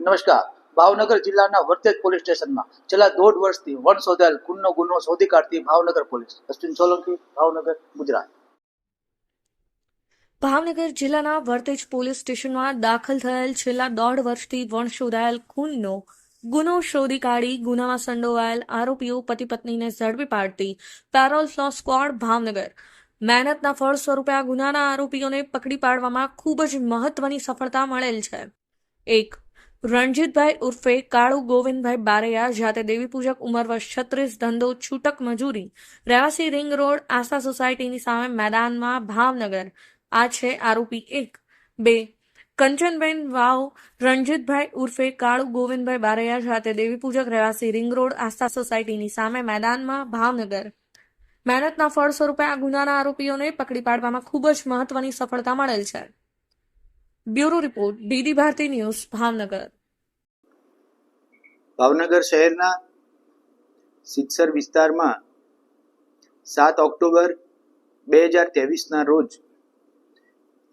નમસ્કાર. ભાવનગર જિલ્લાના વર્તેજ પોલીસ સ્ટેશનમાં છેલ્લા 1.5 વર્ષથી વન શોધાયેલ ખૂનનો ગુનો શોધી કાઢતી ભાવનગર પોલીસ. અશ્વિન સોલંકી, ભાવનગર, ગુજરાત. ભાવનગર જિલ્લાના વર્તેજ પોલીસ સ્ટેશનમાં દાખલ થયેલ છેલ્લા 1.5 વર્ષથી વણ શોધાયેલ ખૂનનો ગુનો શોધી કાઢી ગુનામાં સંડોવાયેલ આરોપીઓ પતિ પત્નીને ઝડપી પાડતી પેરોલ ફ્લો સ્ક્વોડ ભાવનગર મહેનતના ફળ સ્વરૂપે આ ગુનાના આરોપીઓને પકડી પાડવામાં ખૂબ જ મહત્વની સફળતા મળેલ છે. 1. રણજીતભાઈ ઉર્ફે કાળુ ગોવિંદભાઈ બારૈયા, જાતે દેવી પૂજક, ઉંમર વર્ષ 36, ધંધો છૂટક મજૂરી, રહેવાસી રિંગ રોડ, આશા સોસાયટીની સામે મેદાનમાં, ભાવનગર. આ છે આરોપી 1. 2. કંચનબેન વાવ રણજીતભાઈ ઉર્ફે કાળુ ગોવિંદભાઈ બારૈયા, જાતે દેવી પૂજક, રહેવાસી રિંગ રોડ, આસ્થા સોસાયટીની સામે મેદાનમાં, ભાવનગર. મહેનતના ફળ સ્વરૂપે આ ગુનાના આરોપીઓને પકડી પાડવામાં ખૂબ જ મહત્વની સફળતા મળેલ છે. Bureau report, DD Bharati news, Bhavnagar. Bhavnagar શહેરના સિત્સર વિસ્તારમાં 7 ઓક્ટોબર 2023ના રોજ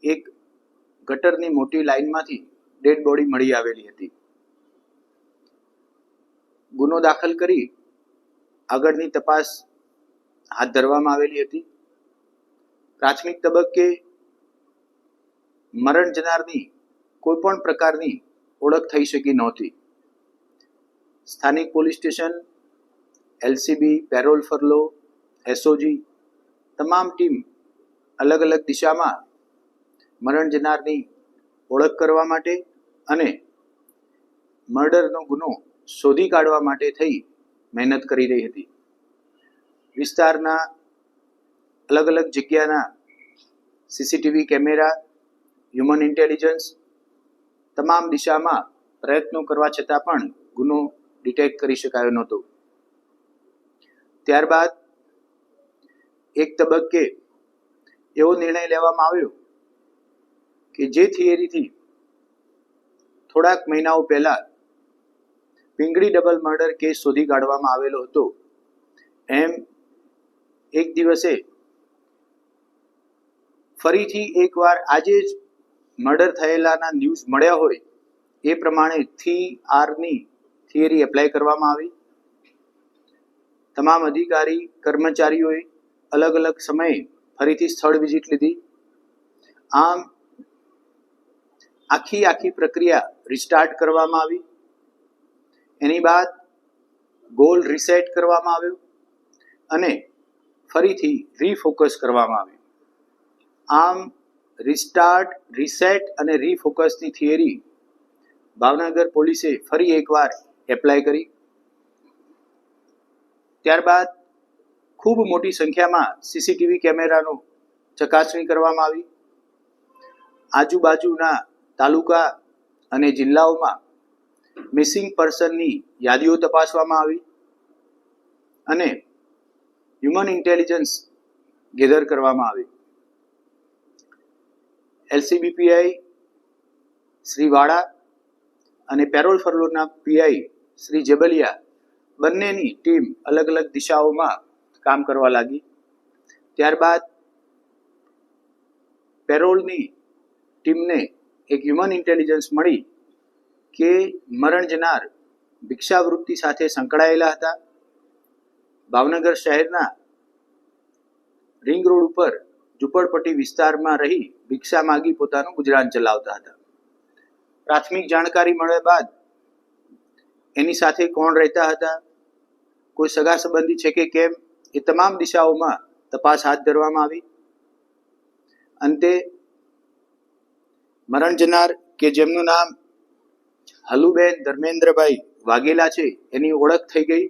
એક ગટરની મોટી લાઇનમાંથી ડેડ બોડી મળી આવેલી હતી. ગુનો દાખલ કરી આગળની તપાસ હાથ ધરવામાં આવેલી હતી. પ્રાથમિક તબક્કે મરણ જનારની કોઈ પણ પ્રકારની ઓળખ થઈ શકી નહોતી. સ્થાનિક police station, LCB, parole furlough, SOG તમામ ટીમ અલગ અલગ દિશામાં મરણ જનારની ઓળખ કરવા માટે અને મર્ડરનો ગુનો શોધી કાઢવા માટે થઈ મહેનત કરી રહી હતી. વિસ્તારના અલગ અલગ જગ્યાના સીસીટીવી કેમેરા, હ્યુમન ઇન્ટેલિજન્સ તમામ દિશામાં પ્રયત્નો કરવા છતાં પણ ગુનો ડિટેક્ટ કરી શકાયો નહોતો. ત્યારબાદ એક તબક્કે એવો નિર્ણય લેવામાં આવ્યો કે જે થિયરીથી થોડાક મહિનાઓ પહેલા પિંગળી ડબલ મર્ડર કેસ શોધી કાઢવામાં આવેલો હતો, એમ એક દિવસે ફરીથી એકવાર આજે જ મર્ડર થયેલાના ન્યૂઝ મળ્યા હોય એ પ્રમાણે ની થિયરી એપ્લાય કરવામાં આવી. તમામ અધિકારી કર્મચારીઓએ અલગ અલગ સમયે ફરીથી સ્થળ વિઝિટ લીધી. આમ આખી પ્રક્રિયા રિસ્ટાર્ટ કરવામાં આવી. એની બાદ ગોલ રિસેટ કરવામાં આવ્યો અને ફરીથી રીફોકસ કરવામાં આવ્યું. આમ રિસ્ટાર્ટ, રિસેટ અને રીફોકસની થિયરી ભાવનગર પોલીસે ફરી એકવાર એપ્લાય કરી. ત્યારબાદ ખૂબ મોટી સંખ્યામાં સીસીટીવી કેમેરાનો ચકાસણી કરવામાં આવી. આજુબાજુના તાલુકા અને જિલ્લાઓમાં મિસિંગ પર્સનની યાદીઓ તપાસવામાં આવી અને હ્યુમન ઇન્ટેલિજન્સ ગેધર કરવામાં આવી. એલસીબી પીઆઈ શ્રી વાડા અને પેરોલ ફરલોના પીઆઈ શ્રી જેબલિયા બંનેની ટીમ અલગ અલગ દિશાઓમાં કામ કરવા લાગી. ત્યારબાદ પેરોલની ટીમને એક હ્યુમન ઇન્ટેલિજન્સ મળી કે મરણ જનાર ભિક્ષાવૃત્તિ સાથે સંકળાયેલા હતા. ભાવનગર શહેરના રિંગ રોડ ઉપર ઝૂંપડપટ્ટી વિસ્તારમાં રહી ભિક્ષા માગી પોતાનું ગુજરાન ચલાવતા હતા. પ્રાથમિક જાણકારી મળ્યા બાદ એની સાથે કોણ રહેતા હતા, કોઈ સગા સંબંધી છે કે કેમ, એ તમામ દિશાઓમાં તપાસ હાથ ધરવામાં આવી. અંતે મરણ જનાર કે જેમનું નામ હલુબેન ધર્મેન્દ્રભાઈ વાઘેલા છે એની ઓળખ થઈ ગઈ.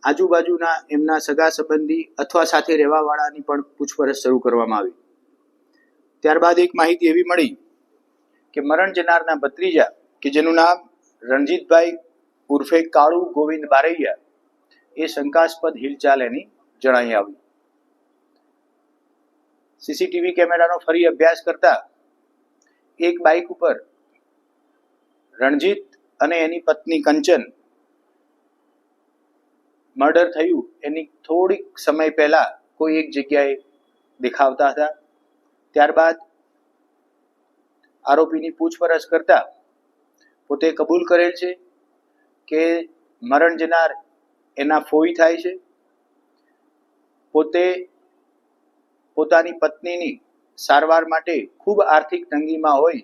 આજુબાજુના એમના સગા સંબંધી અથવા સાથે રહેવાવાળાની પણ પૂછપરછ શરૂ કરવામાં આવી. ત્યારબાદ એક માહિતી એવી મળી કે મરણ જનારના ભત્રીજા કે જેનું નામ રણજીતભાઈ ઉર્ફે કાળુ ગોવિંદ બારૈયા એ શંકાસ્પદ હિલચાલ એની જણાઈ આવી. સીસીટીવી કેમેરાનો ફરી અભ્યાસ કરતા એક બાઇક ઉપર રણજીત અને એની પત્ની કંચન મર્ડર થયું એની થોડીક સમય પહેલા કોઈ એક જગ્યાએ દેખાવતા હતા. ત્યારબાદ આરોપીની પૂછપરછ કરતા પોતે કબૂલ કરેલ છે કે મરણ જનાર એના ફોઈ થાય છે. પોતે પોતાની પત્નીની સારવાર માટે ખૂબ આર્થિક તંગીમાં હોય